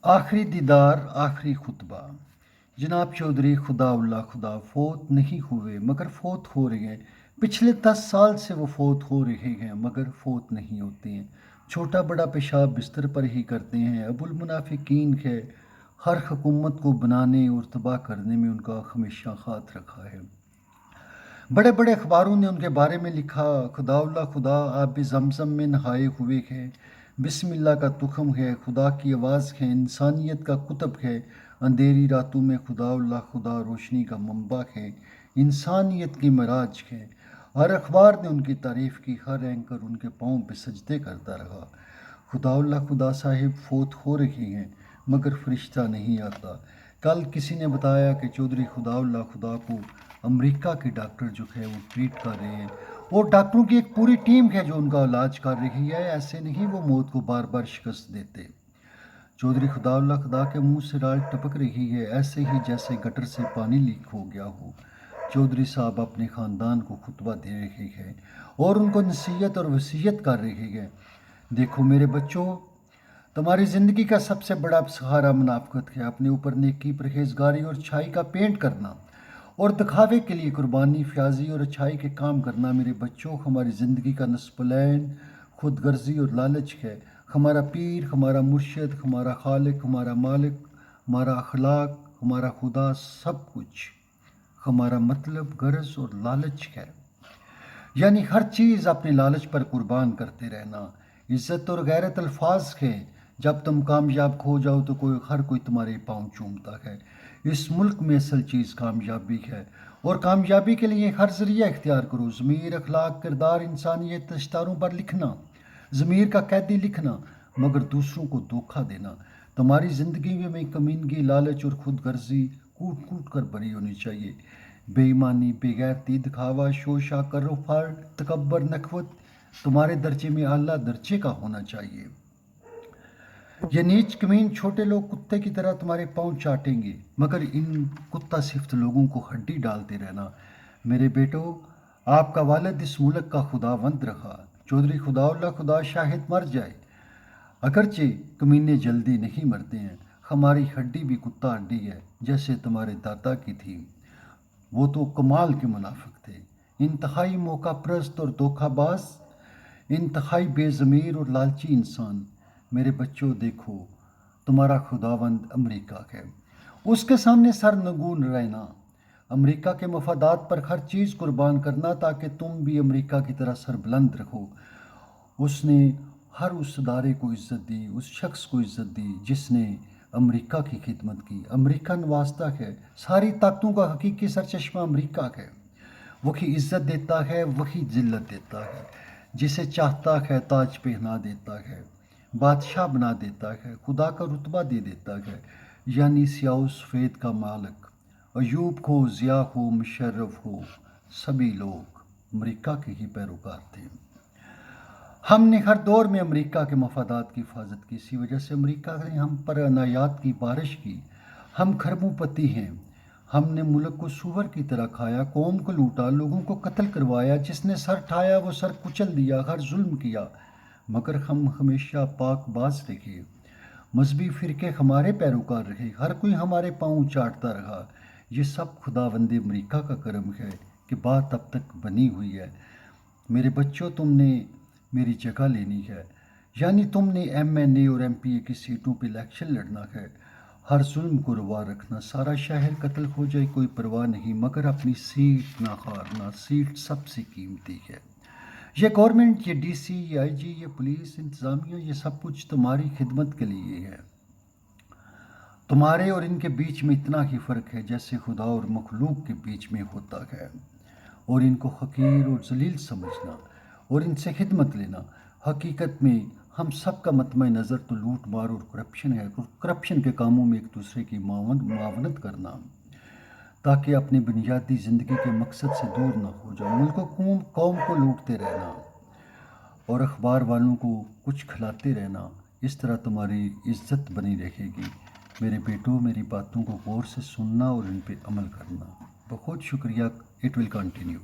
آخری دیدار، آخری خطبہ۔ جناب چودھری خدا اللہ خدا فوت نہیں ہوئے مگر فوت ہو رہے ہیں۔ پچھلے 10 سال سے وہ فوت ہو رہے ہیں مگر فوت نہیں ہوتے ہیں۔ چھوٹا بڑا پیشاب بستر پر ہی کرتے ہیں۔ ابو المنافقین ہے، ہر حکومت کو بنانے اور تباہ کرنے میں ان کا ہمیشہ ہاتھ رکھا ہے۔ بڑے بڑے اخباروں نے ان کے بارے میں لکھا، خدا اللہ خدا آب زمزم میں نہائے ہوئے ہے، بسم اللہ کا تخم ہے، خدا کی آواز ہے، انسانیت کا قطب ہے، اندھیری راتوں میں خدا اللہ خدا روشنی کا منبع ہے، انسانیت کی معراج ہے۔ ہر اخبار نے ان کی تعریف کی، ہر اینکر ان کے پاؤں پہ سجدے کرتا رہا۔ خدا اللہ خدا صاحب فوت ہو رہے ہیں مگر فرشتہ نہیں آتا۔ کل کسی نے بتایا کہ چودھری خدا اللہ خدا کو امریکہ کے ڈاکٹر جو ہے وہ ٹریٹ کر رہے ہیں، اور ڈاکٹروں کی ایک پوری ٹیم ہے جو ان کا علاج کر رہی ہے۔ ایسے نہیں وہ موت کو بار بار شکست دیتے۔ چودھری خدا اللہ خدا کے منہ سے رال ٹپک رہی ہے، ایسے ہی جیسے گٹر سے پانی لیک ہو گیا ہو۔ چودھری صاحب اپنے خاندان کو خطبہ دے رہے ہیں اور ان کو نصیحت اور وصیت کر رہے ہیں۔ دیکھو میرے بچوں، تمہاری زندگی کا سب سے بڑا سہارا منافقت ہے۔ اپنے اوپر نیکی، پرہیزگاری اور اچھائی کا پینٹ کرنا اور دکھاوے کے لیے قربانی، فیاضی اور اچھائی کے کام کرنا۔ میرے بچوں، ہماری زندگی کا نصب العین خود غرضی اور لالچ ہے۔ ہمارا پیر، ہمارا مرشد، ہمارا خالق، ہمارا مالک، ہمارا اخلاق، ہمارا خدا، سب کچھ ہمارا مطلب، غرض اور لالچ ہے۔ یعنی ہر چیز اپنے لالچ پر قربان کرتے رہنا۔ عزت اور غیرت الفاظ ہے، جب تم کامیاب ہو جاؤ تو ہر کوئی تمہارے پاؤں چومتا ہے۔ اس ملک میں اصل چیز کامیابی ہے، اور کامیابی کے لیے ہر ذریعہ اختیار کرو۔ ضمیر، اخلاق، کردار، انسانیت اشتہاروں پر لکھنا، ضمیر کا قیدی لکھنا مگر دوسروں کو دھوکہ دینا۔ تمہاری زندگی میں کمینگی، لالچ اور خود غرضی کوٹ کوٹ کر بھری ہونی چاہیے۔ بے ایمانی، بے غیرتی، دکھاوا، شوشہ، کروفر، تکبر، نخوت تمہارے درجے میں اعلیٰ درجے کا ہونا چاہیے۔ یہ نیچ کمین چھوٹے لوگ کتے کی طرح تمہارے پاؤں چاٹیں گے مگر ان کتا صفت لوگوں کو ہڈی ڈالتے رہنا۔ میرے بیٹو، آپ کا والد اس ملک کا خداوند رہا۔ چودھری خدا اللہ خدا شاہد مر جائے، اگرچہ کمینے جلدی نہیں مرتے ہیں۔ ہماری ہڈی بھی کتا ہڈی ہے، جیسے تمہارے دادا کی تھی۔ وہ تو کمال کے منافق تھے، انتہائی موقع پرست اور دھوکہ باز، انتہائی بے ضمیر اور لالچی انسان۔ میرے بچوں دیکھو، تمہارا خداوند امریکہ ہے، اس کے سامنے سر نگون رہنا، امریکہ کے مفادات پر ہر چیز قربان کرنا تاکہ تم بھی امریکہ کی طرح سر بلند رکھو۔ اس نے ہر اس ادارے کو عزت دی، اس شخص کو عزت دی جس نے امریکہ کی خدمت کی۔ امریکہ نوازتا ہے، ساری طاقتوں کا حقیقی سرچشمہ امریکہ ہے۔ وہی عزت دیتا ہے، وہی ذلت دیتا ہے، جسے چاہتا ہے تاج پہنا دیتا ہے، بادشاہ بنا دیتا ہے، خدا کا رتبہ دے دیتا ہے، یعنی سیاہ و سفید کا مالک۔ ایوب ہو، ضیاء ہو، مشرف ہو، سبھی لوگ امریکہ کے ہی پیروکار تھے۔ ہم نے ہر دور میں امریکہ کے مفادات کی حفاظت کی، اسی وجہ سے امریکہ نے ہم پر عنایات کی بارش کی۔ ہم کھربوں پتی ہیں۔ ہم نے ملک کو سور کی طرح کھایا، قوم کو لوٹا، لوگوں کو قتل کروایا، جس نے سر ٹھایا وہ سر کچل دیا، ہر ظلم کیا، مگر ہم ہمیشہ پاک باز رہے۔ مذہبی فرقے ہمارے پیروکار رہے، ہر کوئی ہمارے پاؤں چاٹتا رہا۔ یہ سب خداوند امریکہ کا کرم ہے کہ بات اب تک بنی ہوئی ہے۔ میرے بچوں، تم نے میری جگہ لینی ہے، یعنی تم نے MNA اور MPA کی سیٹوں پہ الیکشن لڑنا ہے۔ ہر ظلم کو روا رکھنا، سارا شہر قتل ہو جائے کوئی پرواہ نہیں، مگر اپنی سیٹ نہ ہارنا، سیٹ سب سے قیمتی ہے۔ یہ گورنمنٹ، یہ DC، یہ IG، یہ پولیس، انتظامیہ، یہ سب کچھ تمہاری خدمت کے لیے ہے۔ تمہارے اور ان کے بیچ میں اتنا ہی فرق ہے جیسے خدا اور مخلوق کے بیچ میں ہوتا ہے، اور ان کو حقیر اور ذلیل سمجھنا اور ان سے خدمت لینا۔ حقیقت میں ہم سب کا مطمع نظر تو لوٹ مار اور کرپشن ہے، کرپشن کے کاموں میں ایک دوسرے کی معاونت کرنا تاکہ اپنی بنیادی زندگی کے مقصد سے دور نہ ہو جاؤ۔ ملک و قوم کو لوٹتے رہنا اور اخبار والوں کو کچھ کھلاتے رہنا، اس طرح تمہاری عزت بنی رہے گی۔ میرے بیٹوں، میری باتوں کو غور سے سننا اور ان پہ عمل کرنا۔ بہت شکریہ۔ It will continue.